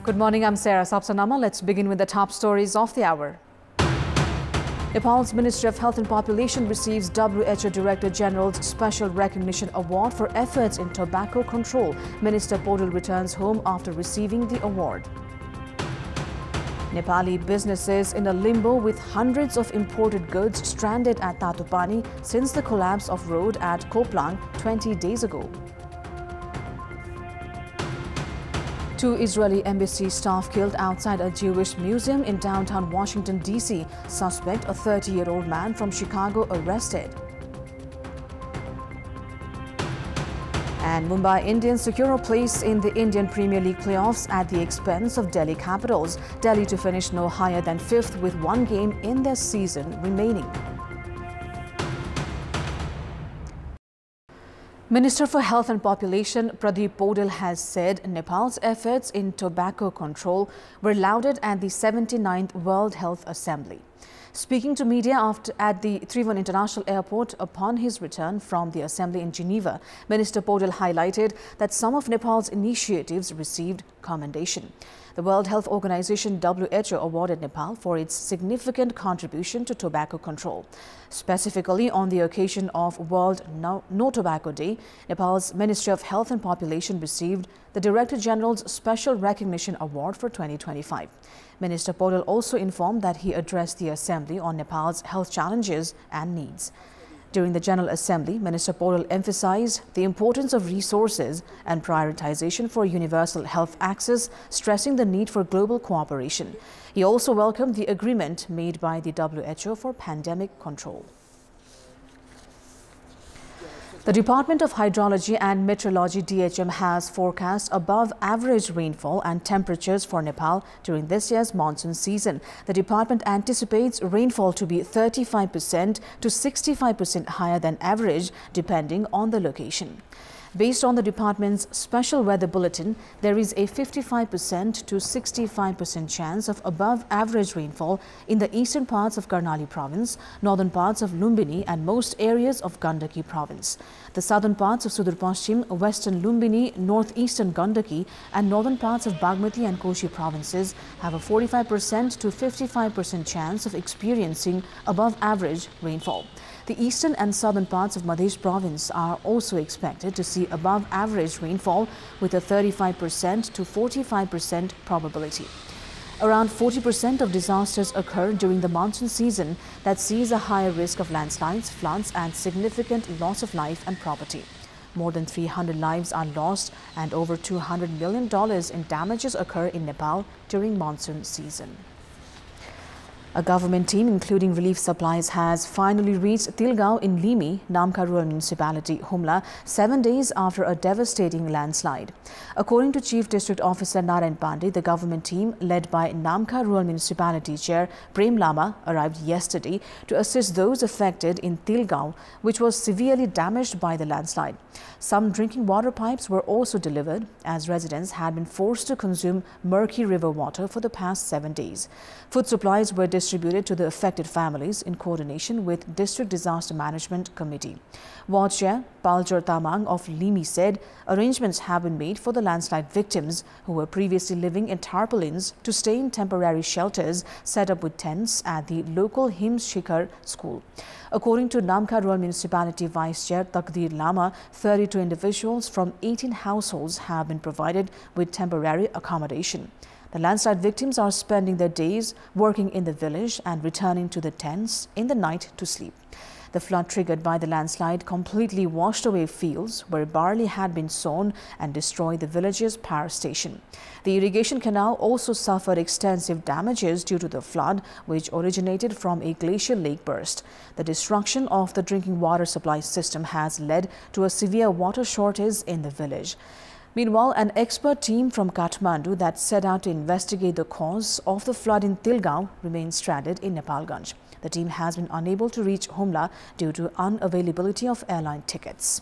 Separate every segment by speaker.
Speaker 1: Good morning, I'm Sarah Sapsanamma. Let's begin with the top stories of the hour. Nepal's Ministry of Health and Population receives WHO Director General's Special Recognition Award for efforts in tobacco control. Minister Podal returns home after receiving the award. Nepali businesses in a limbo with hundreds of imported goods stranded at Tatupani since the collapse of road at Koplang 20 days ago. 2 Israeli embassy staff killed outside a Jewish museum in downtown Washington, D.C. Suspect, a 30-year-old man from Chicago, arrested. And Mumbai Indians secure a place in the Indian Premier League playoffs at the expense of Delhi Capitals. Delhi to finish no higher than 5th with 1 game in their season remaining. Minister for Health and Population Pradeep Podal has said Nepal's efforts in tobacco control were lauded at the 79th World Health Assembly. Speaking to media at the Trivandrum International Airport upon his return from the assembly in Geneva, Minister Podal highlighted that some of Nepal's initiatives received commendation. The World Health Organization WHO awarded Nepal for its significant contribution to tobacco control. Specifically, on the occasion of World No Tobacco Day, Nepal's Ministry of Health and Population received the Director General's Special Recognition Award for 2025. Minister Podal also informed that he addressed the Assembly on Nepal's health challenges and needs. During the General Assembly, Minister Podal emphasized the importance of resources and prioritization for universal health access, stressing the need for global cooperation. He also welcomed the agreement made by the WHO for pandemic control. The Department of Hydrology and Meteorology (DHM) has forecast above average rainfall and temperatures for Nepal during this year's monsoon season. The department anticipates rainfall to be 35% to 65% higher than average, depending on the location. Based on the department's special weather bulletin, there is a 55% to 65% chance of above average rainfall in the eastern parts of Karnali province, northern parts of Lumbini and most areas of Gandaki province. The southern parts of Sudur Paschim, western Lumbini, northeastern Gandaki and northern parts of Bagmati and Koshi provinces have a 45% to 55% chance of experiencing above average rainfall. The eastern and southern parts of Madhya province are also expected to see above average rainfall with a 35% to 45% probability. Around 40% of disasters occur during the monsoon season that sees a higher risk of landslides, floods and significant loss of life and property. More than 300 lives are lost and over $200 million in damages occur in Nepal during monsoon season. A government team, including relief supplies, has finally reached Tilgaon in Limi, Namkha Rural Municipality, Humla, 7 days after a devastating landslide. According to Chief District Officer Narayan Pandey, the government team, led by Namkha Rural Municipality Chair Prem Lama, arrived yesterday to assist those affected in Tilgaon, which was severely damaged by the landslide. Some drinking water pipes were also delivered, as residents had been forced to consume murky river water for the past 7 days. Food supplies were distributed to the affected families in coordination with District Disaster Management Committee. Ward Chair Paljor Tamang of Limi said arrangements have been made for the landslide victims who were previously living in tarpaulins to stay in temporary shelters set up with tents at the local Hims Shikhar school. According to Namkha Rural Municipality Vice Chair Takdir Lama, 32 individuals from 18 households have been provided with temporary accommodation. The landslide victims are spending their days working in the village and returning to the tents in the night to sleep. The flood triggered by the landslide completely washed away fields where barley had been sown and destroyed the village's power station. The irrigation canal also suffered extensive damages due to the flood, which originated from a glacial lake burst. The destruction of the drinking water supply system has led to a severe water shortage in the village. Meanwhile, an expert team from Kathmandu that set out to investigate the cause of the flood in Tilgaon remains stranded in Nepalganj. The team has been unable to reach Humla due to unavailability of airline tickets.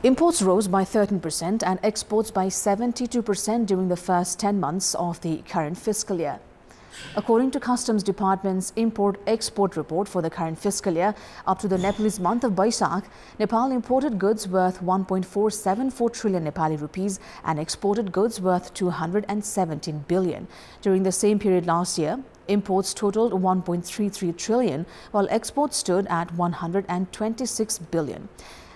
Speaker 1: Imports rose by 13% and exports by 72% during the first 10 months of the current fiscal year. According to Customs Department's import-export report for the current fiscal year, up to the Nepalese month of Baisakh, Nepal imported goods worth 1.474 trillion Nepali rupees and exported goods worth 217 billion. During the same period last year, imports totaled 1.33 trillion, while exports stood at 126 billion.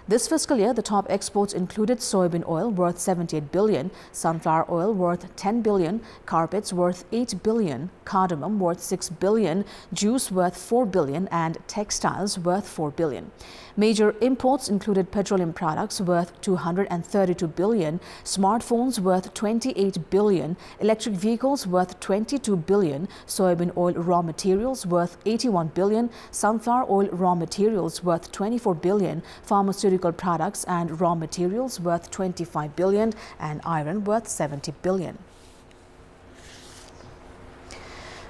Speaker 1: This fiscal year, the top exports included soybean oil worth 78 billion, sunflower oil worth 10 billion, carpets worth 8 billion, cardamom worth 6 billion, juice worth 4 billion, and textiles worth 4 billion. Major imports included petroleum products worth 232 billion, smartphones worth 28 billion, electric vehicles worth 22 billion, soybean oil raw materials worth 81 billion, sunflower oil raw materials worth 24 billion, pharmaceutical products and raw materials worth 25 billion, and iron worth 70 billion.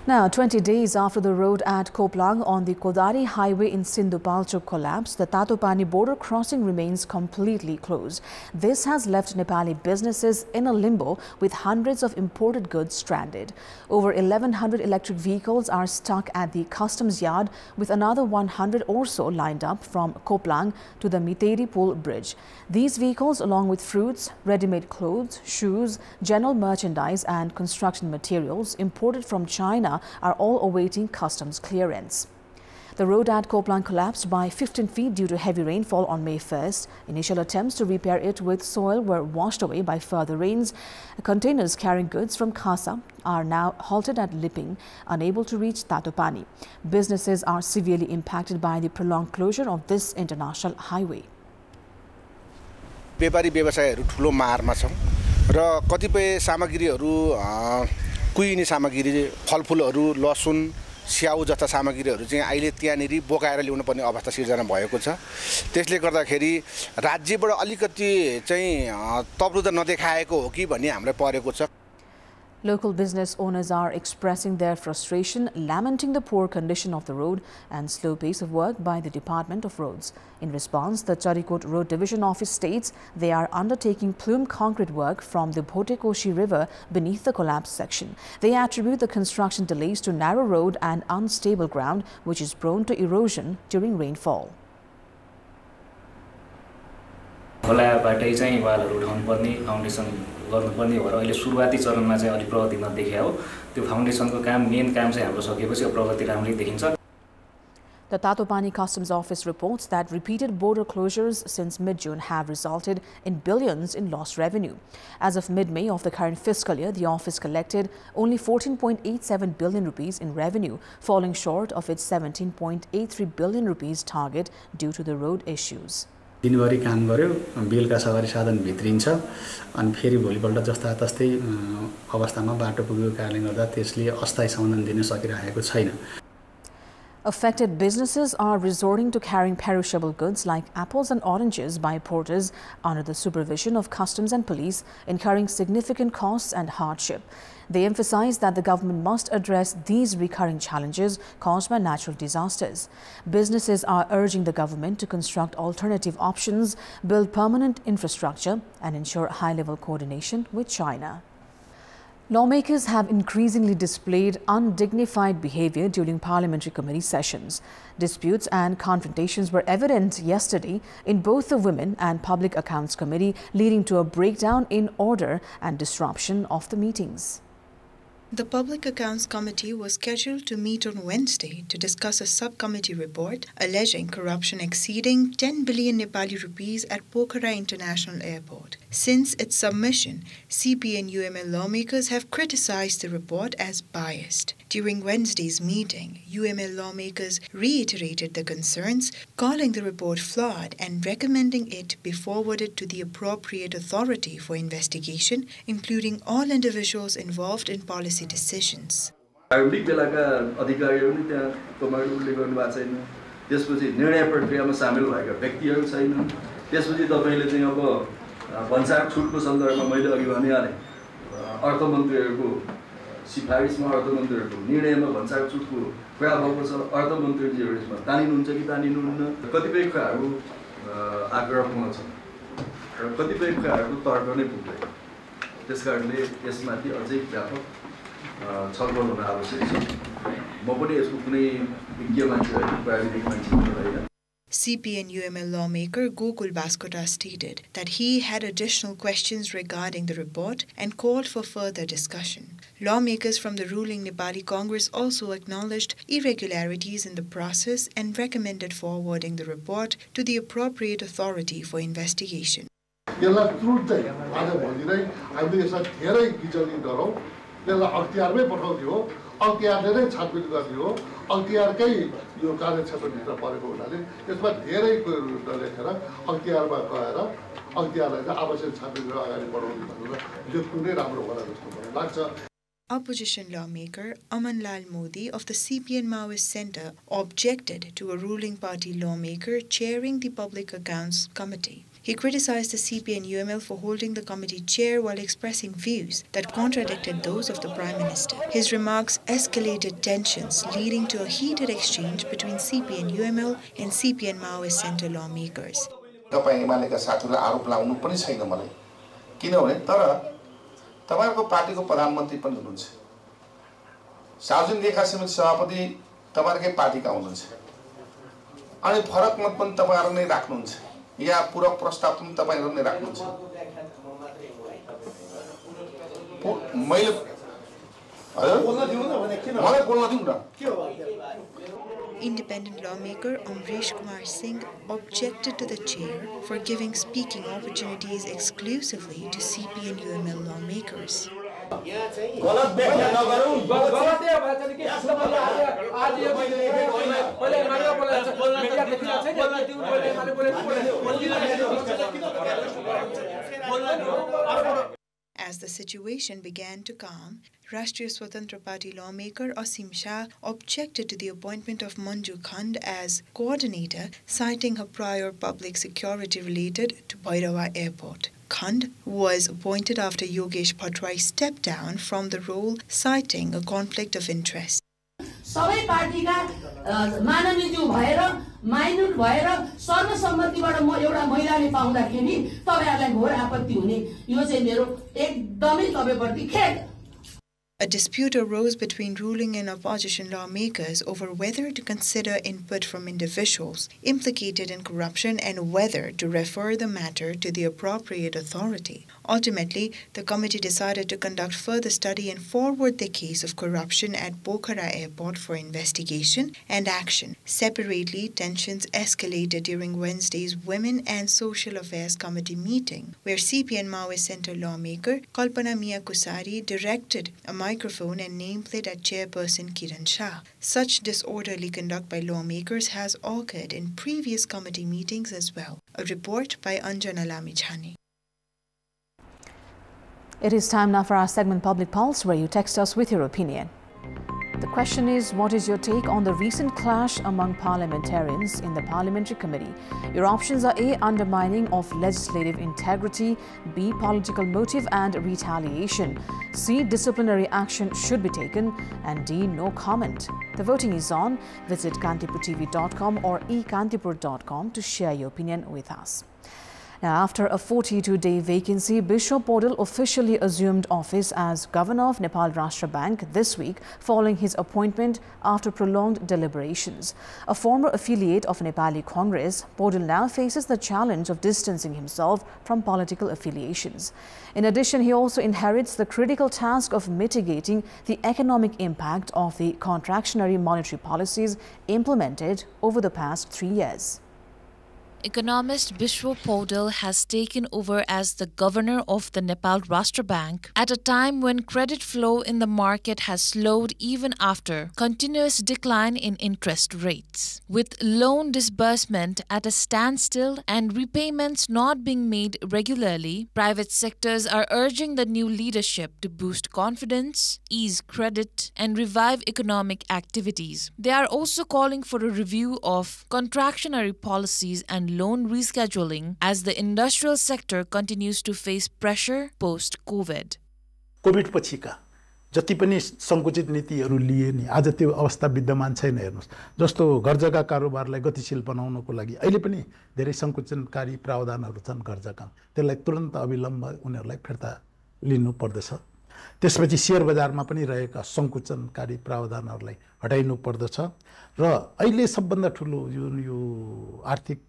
Speaker 1: Now, 20 days after the road at Koplang on the Kodari highway in Sindhupalchok collapsed, the Tatopani border crossing remains completely closed. This has left Nepali businesses in a limbo with hundreds of imported goods stranded. Over 1,100 electric vehicles are stuck at the customs yard, with another 100 or so lined up from Koplang to the Miteri Pool bridge. These vehicles, along with fruits, ready-made clothes, shoes, general merchandise and construction materials imported from China, are all awaiting customs clearance. The road at Koplang collapsed by 15 feet due to heavy rainfall on May 1st. Initial attempts to repair it with soil were washed away by further rains. Containers carrying goods from Khasa are now halted at Liping, unable to reach Tatopani. Businesses are severely impacted by the prolonged closure of this international highway.
Speaker 2: व्यापारी व्यवसायीहरु ठूलो मारमा छौं र कतिपय सामग्रीहरु कुइने सामग्री फलफुलहरु लसुन स्याउ जस्ता सामग्रीहरु चाहिँ अहिले त्यहाँनेरि बोकाएर ल्याउन पर्ने अवस्था सिर्जना भएको छ त्यसले गर्दाखेरि राज्यबाट अलिकति चाहिँ तब्रुद नदेखाएको हो कि भन्ने हामीलाई परेको छ
Speaker 1: Local business owners are expressing their frustration, lamenting the poor condition of the road and slow pace of work by the Department of Roads. In response, the Charikot Road Division Office states they are undertaking plume concrete work from the Bhotekoshi River beneath the collapsed section. They attribute the construction delays to narrow road and unstable ground, which is prone to erosion during rainfall.
Speaker 3: खोलाबाटै चाहिँ वालहरु उठाउनु पर्ने foundation गर्नुपर्ने भएर अहिले सुरुवाती चरणमा चाहिँ अलि प्रगति नदेखिया हो त्यो फाउन्डेसनको काम मेन काम चाहिँ हाम्रो सकेपछि प्रगति राम्ररी देखिन्छ
Speaker 1: The Tatopani Customs Office reports that repeated border closures since mid-June have resulted in billions in lost revenue. As of mid-May of the current fiscal year, the office collected only 14.87 billion rupees in revenue, falling short of its 17.83 billion rupees target due to the road issues.
Speaker 4: दिनभरि काम गर्यो बेलुका सवारी साधन भित्रिन्छ अनि फेरि भोलिपल्ट जस्ता तस्तै अवस्थामा बाटो पुगेको कारणले गर्दा त्यसले अस्थायी समाधान दिन सकिरहेको छैन
Speaker 1: Affected businesses are resorting to carrying perishable goods like apples and oranges by porters under the supervision of customs and police, incurring significant costs and hardship. They emphasize that the government must address these recurring challenges caused by natural disasters. Businesses are urging the government to construct alternative options, build permanent infrastructure, and ensure high-level coordination with China. Lawmakers have increasingly displayed undignified behavior during parliamentary committee sessions. Disputes and confrontations were evident yesterday in both the Women and Public Accounts Committee, leading to a breakdown in order and disruption of the meetings.
Speaker 5: The Public Accounts Committee was scheduled to meet on Wednesday to discuss a subcommittee report alleging corruption exceeding 10 billion Nepali rupees at Pokhara International Airport. Since its submission, CP and UML lawmakers have criticized the report as biased. During Wednesday's meeting, UML lawmakers reiterated the concerns, calling the report flawed and recommending it be forwarded to the appropriate authority for investigation, including all individuals involved in policy decisions.
Speaker 6: प्रारम्भिक बेलाका अधिकारीहरू नि त्यहाँ कमान्डरले गर्नु भएको छैन त्यसपछि निर्णय प्रक्रियामा सामेल भएका व्यक्तिहरू छैनन् त्यसपछि तपाईले चाहिँ अब भन्सार छुटको सन्दर्भमा मैले अघि भनिहालेँ अर्थमन्त्रीहरूको सिफारिसमा अर्थमन्त्रीहरूको निर्णयमा भन्सार छुटको कुरा भएको छ अर्थमन्त्रीजीहरू यसमा तानिनुहुन्छ कि तानिनुहुन्न कतिपय कुराहरू आग्रहपूर्ण छन् र कतिपय कुराहरू तर्क नै पुग्दैन त्यसकारणले यसमाथि अझै व्यापक छलफल हुन आवश्यक छ। म पनि यसको कुनै विज्ञ मान्छे होइन, प्राविधिक मान्छे होइन।
Speaker 5: CPN-UML lawmaker Gokul Baskota stated that he had additional questions regarding the report and called for further discussion. Lawmakers from the ruling Nepali Congress also acknowledged irregularities in the process and recommended forwarding the report to the appropriate authority for investigation.
Speaker 7: अख्तियारले नै छानबिन गर्ने हो, अख्तियारकै यो कार्यक्षेत्रभित्र परेको हुनाले यसमा धेरै कुरो लेखेर अख्तियारमा गएर अख्तियारलाई चाहिँ आवश्यक छानबिन अगाडि बढाउने भनेर लेख्नु नै राम्रो होला जस्तो मलाई लाग्छ।
Speaker 5: Opposition lawmaker Aman Lal Modi of the CPN Maoist Centre objected to a ruling party lawmaker chairing the Public Accounts Committee. He criticized the CPN-UML for holding the committee chair while expressing views that contradicted those of the Prime Minister. His remarks escalated tensions, leading to a heated exchange between CPN-UML and CPN Maoist Centre lawmakers.
Speaker 8: तपाईहरुको पार्टीको प्रधानमन्त्री पनि हुनुहुन्छ, सार्वजनिक लेखा समिति सभापति तपाईहरुकै पार्टीका हुनुहुन्छ, अनि फरक मत पनि तपाईहरु नै राख्नुहुन्छ या पूरक प्रस्ताव पनि तपाईहरु नै राख्नुहुन्छ। मैले बोल्न दिउँ न भने किन मलाई बोल्न दिउँ न के हो?
Speaker 5: Independent lawmaker Amrish Kumar Singh objected to the chair for giving speaking opportunities exclusively to CPN-UML lawmakers. As the situation began to calm, Rashtriya Swatantra Party lawmaker Asim Shah objected to the appointment of Manju Khand as coordinator, citing her prior public security related to Bhairava Airport. Khand was appointed after Yogesh Patwai stepped down from the role, citing a conflict of interest.
Speaker 9: सबै पार्टीका माननीयज्यू भएर minor भएर सर्वसम्मतिबाट म एउटा महिलाले पाउँदाखेरि तपाईहरुलाई घोर आपत्ति हुने यो चाहिँ मेरो एकदमै तपाईप्रति खेद।
Speaker 5: A dispute arose between ruling and opposition lawmakers over whether to consider input from individuals implicated in corruption and whether to refer the matter to the appropriate authority. Ultimately, the committee decided to conduct further study and forward the case of corruption at Pokhara Airport for investigation and action. Separately, tensions escalated during Wednesday's Women and Social Affairs Committee meeting, where CPN Maoist Centre lawmaker Kalpana Mia Kusari directed a microphone and nameplate at chairperson Kiran Shah. Such disorderly conduct by lawmakers has occurred in previous committee meetings as well. A report by Anjana Lamichhani.
Speaker 1: It is time now for our segment Public Pulse, where you text us with your opinion. The question is, what is your take on the recent clash among parliamentarians in the Parliamentary Committee? Your options are A, undermining of legislative integrity, B, political motive and retaliation, C, disciplinary action should be taken, and D, no comment. The voting is on. Visit KantipurTV.com or ekantipur.com to share your opinion with us. Now, after a 42-day vacancy, Bishop Podal officially assumed office as Governor of Nepal Rashtra Bank this week, following his appointment after prolonged deliberations. A former affiliate of Nepali Congress, Podal now faces the challenge of distancing himself from political affiliations. In addition, he also inherits the critical task of mitigating the economic impact of the contractionary monetary policies implemented over the past 3 years.
Speaker 10: Economist Bishop Podal has taken over as the governor of the Nepal Rashtra Bank at a time when credit flow in the market has slowed even after continuous decline in interest rates. With loan disbursement at a standstill and repayments not being made regularly, private sectors are urging the new leadership to boost confidence, ease credit, and revive economic activities. They are also calling for a review of contractionary policies and loan rescheduling as the industrial sector continues to face pressure post-COVID.
Speaker 11: COVID पछिका जति पनि संकुचित नीतिहरू लिए नि आज त्यो अवस्था विद्यमान छैन। हेर्नुस्, जस्तो घरजग्गा कारोबारलाई गतिशील बनाउनको लागि अहिले पनि धेरै संकुचनकारी प्रावधानहरू छन्। घरजग्गा त्यसलाई तुरन्त अविलम्ब उनीहरूलाई फिर्ता लिनु पर्दछ। त्यसपछि सेयर बजारमा पनि रहेका सङ्कुचनकारी प्रावधानहरूलाई हटाइनु पर्दछ र अहिले सबभन्दा ठुलो यो आर्थिक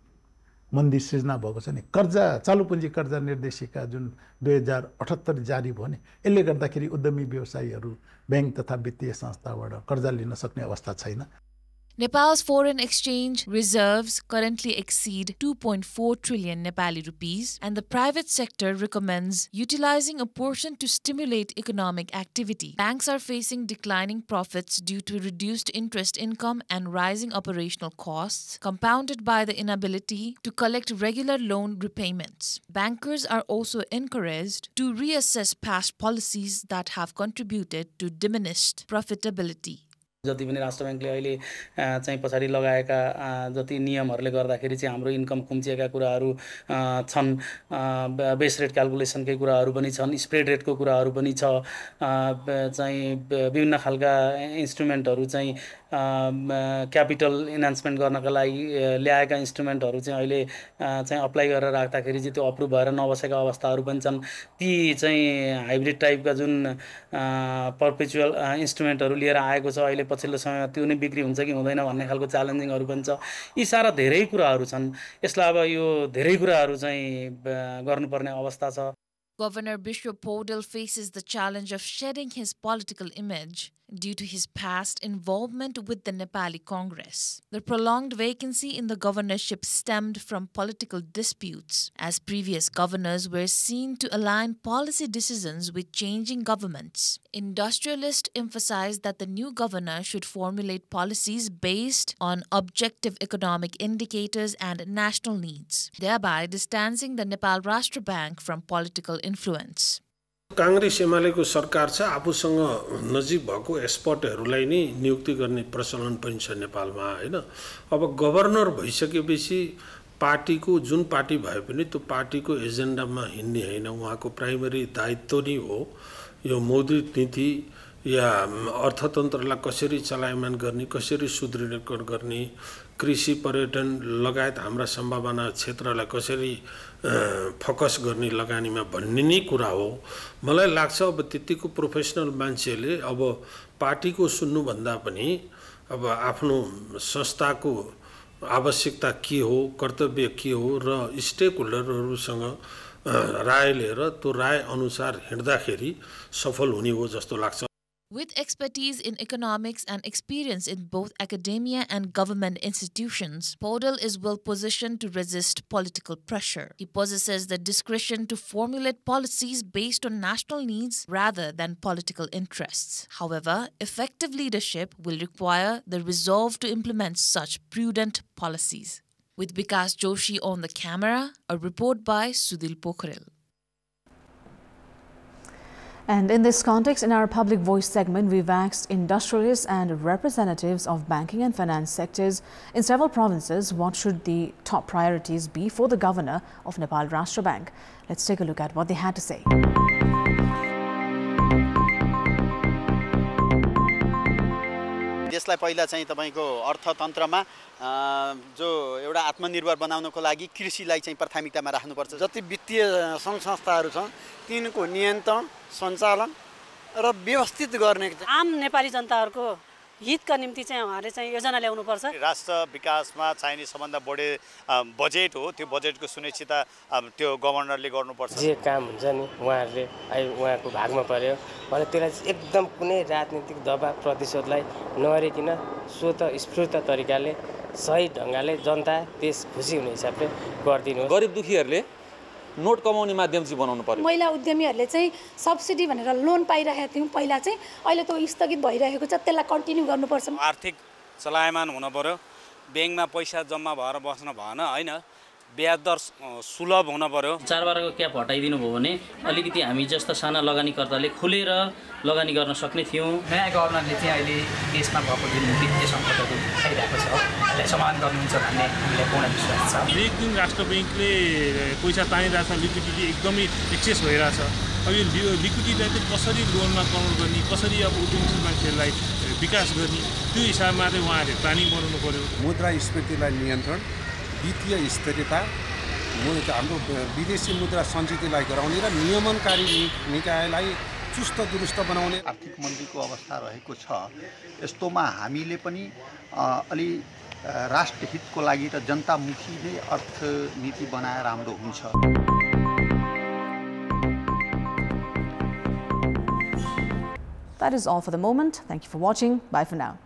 Speaker 11: मन्दी सृजना भएको छ नि कर्जा चालु पुँजी कर्जा निर्देशिका जुन 2078 जारी भयो नि यसले गर्दाखेरि उद्यमी व्यवसायीहरू बैंक तथा वित्तीय संस्थाबाट कर्जा लिन सक्ने अवस्था छैन।
Speaker 10: Nepal's foreign exchange reserves currently exceed 2.4 trillion Nepali rupees, and the private sector recommends utilizing a portion to stimulate economic activity. Banks are facing declining profits due to reduced interest income and rising operational costs, compounded by the inability to collect regular loan repayments. Bankers are also encouraged to reassess past policies that have contributed to diminished profitability.
Speaker 12: जति पनि राष्ट्र ब्याङ्कले अहिले चाहिँ पछाडी लगाएका जति नियमहरूले गर्दाखेरि चाहिँ हाम्रो इन्कम खुम्चिएका कुराहरू छन्, बेस रेट क्याल्कुलेसनकै कुराहरू पनि छन्, स्प्रेड रेटको कुराहरू पनि छ, चाहिँ विभिन्न खालका इन्स्ट्रुमेन्टहरू चाहिँ क्यापिटल इन्हान्समेन्ट गर्नका लागि ल्याएका इन्स्ट्रुमेन्टहरू चाहिँ अहिले चाहिँ अप्लाई गरेर राख्दाखेरि चाहिँ त्यो अप्रुभ भएर नबसेका अवस्थाहरू पनि छन्। ती चाहिँ हाइब्रिड टाइपका जुन पर्पेचुअल इन्स्ट्रुमेन्टहरू लिएर आएको छ अहिले पछिल्लो समयमा त्यो नै बिक्री हुन्छ कि हुँदैन भन्ने खालको च्यालेन्जिङहरू पनि छ। यी सारा धेरै कुराहरू छन्। यसलाई अब यो धेरै कुराहरू चाहिँ गर्नुपर्ने अवस्था छ।
Speaker 10: Governor Bishwa Paudel faces the challenge of shedding his political image due to his past involvement with the Nepali Congress. The prolonged vacancy in the governorship stemmed from political disputes, as previous governors were seen to align policy decisions with changing governments. Industrialists emphasized that the new governor should formulate policies based on objective economic indicators and national needs, thereby distancing the Nepal Rashtra Bank from political influence.
Speaker 13: Congress एमालेको सरकार छ, आफूसँग नजिक भएको एक्सपर्टहरूलाई नै नियुक्ति गर्ने प्रचलन पनि छ नेपालमा हैन। अब गभर्नर भइसकेपछि पार्टीको जुन पार्टी भए पनि त्यो पार्टीको एजेन्डामा हिँड्ने हैन, उहाँको प्राइमरी दायित्व नै हो यो मौद्रिक नीति या अर्थतन्त्रलाई कसरी चलायमान गर्ने, कसरी सुदृढीकरण गर्ने, कृषि पर्यटन लगायत हाम्रा सम्भावना क्षेत्रलाई कसरी फोकस गर्ने लगानीमा भन्ने नै कुरा हो। मलाई लाग्छ अब त्यतिको प्रोफेसनल मान्छेले अब पार्टीको सुन्नुभन्दा पनि अब आफ्नो संस्थाको आवश्यकता के हो, कर्तव्य के हो र स्टेक होल्डरहरूसँग राय लिएर त्यो राय अनुसार हिँड्दाखेरि सफल हुने हो जस्तो लाग्छ।
Speaker 10: With expertise in economics and experience in both academia and government institutions, Paudel is well positioned to resist political pressure. He possesses the discretion to formulate policies based on national needs rather than political interests. However, effective leadership will require the resolve to implement such prudent policies. With Vikas Joshi on the camera, a report by Sudhil Pokhrel.
Speaker 1: And in this context, in our Public Voice segment, we've asked industrialists and representatives of banking and finance sectors in several provinces what should the top priorities be for the governor of Nepal Rashtra Bank. Let's take a look at what they had to say.
Speaker 14: देशलाई पहिला चाहिँ तपाईको अर्थतन्त्रमा जो एउटा आत्मनिर्भर बनाउनको लागि कृषिलाई चाहिँ प्राथमिकतामा राख्नुपर्छ।
Speaker 15: जति वित्तीय संघ संस्थाहरू छन् तिनको नियन्त्रण, सञ्चालन र व्यवस्थित गर्ने
Speaker 16: आम नेपाली जनताहरूको हितका निम्ति चाहिँ उहाँले चाहिँ योजना ल्याउनु पर्छ।
Speaker 17: राष्ट्र विकासमा चाहिने सबभन्दा बढी बजेट हो, त्यो बजेटको सुनिश्चितता त्यो गभर्नरले गर्नुपर्छ।
Speaker 18: जे काम हुन्छ नि उहाँहरूले उहाँको भागमा पर्यो भने त्यसलाई एकदम कुनै राजनीतिक दबाव प्रतिशोधलाई नगरिकन स्वतस्फूर्त तरिकाले सही ढङ्गले जनता त्यस खुसी हुने हिसाबले गरिदिनु।
Speaker 19: गरिब दुखीहरूले नोट कमाउने माध्यम चाहिँ बनाउनु पर्यो।
Speaker 20: महिला उद्यमीहरूले चाहिँ सब्सिडी भनेर लोन पाइरहेका थियौँ पहिला चाहिँ, अहिले त्यो स्थगित भइरहेको छ, त्यसलाई कन्टिन्यू गर्नुपर्छ।
Speaker 21: आर्थिक चलायमान हुन पर्यो, ब्याङ्कमा पैसा जम्मा भएर बस्न भएन हैन, ब्याज दर सुलभ हुन पर्यो।
Speaker 22: 4/12 को क्याप हटाइदिनु भयो भने अलिकति हामी जस्ता साना लगानीकर्ताले खुलेर लगानी गर्न सक्ने थियौँ।
Speaker 23: नयाँ गभर्नरले चाहिँ अहिले देशमा भएको जुन वित्तीय सङ्कटहरू आइरहेको छ यसलाई समाधान गर्नुहुन्छ भन्ने हामीलाई पूर्ण विश्वास छ।
Speaker 24: हरेक दिन राष्ट्र ब्याङ्कले पैसा तानिरहेछ, लिक्विडिटी एकदमै एक्सेस भइरहेछ। अब यो लिक्विडिटीलाई चाहिँ कसरी लोनमा कन्भर्ट गर्ने, कसरी अब उद्यमशील मान्छेहरूलाई विकास गर्ने, त्यो हिसाबमा चाहिँ उहाँहरूले प्लानिङ बनाउनु पर्यो।
Speaker 25: मुद्रास्फीतिलाई नियन्त्रण, वित्तीय स्थिरता, हाम्रो विदेशी मुद्रा सञ्चितलाई गराउने र नियमनकारी निकायलाई चुस्त दुरुस्त बनाउने
Speaker 2: आर्थिक मन्दीको अवस्था रहेको छ। यस्तोमा हामीले पनि अलि राष्ट्रहितको लागि र जनतामुखी नै अर्थनीति बनाए राम्रो हुन्छ।
Speaker 1: That is all for the moment. Thank you for watching. Bye for now.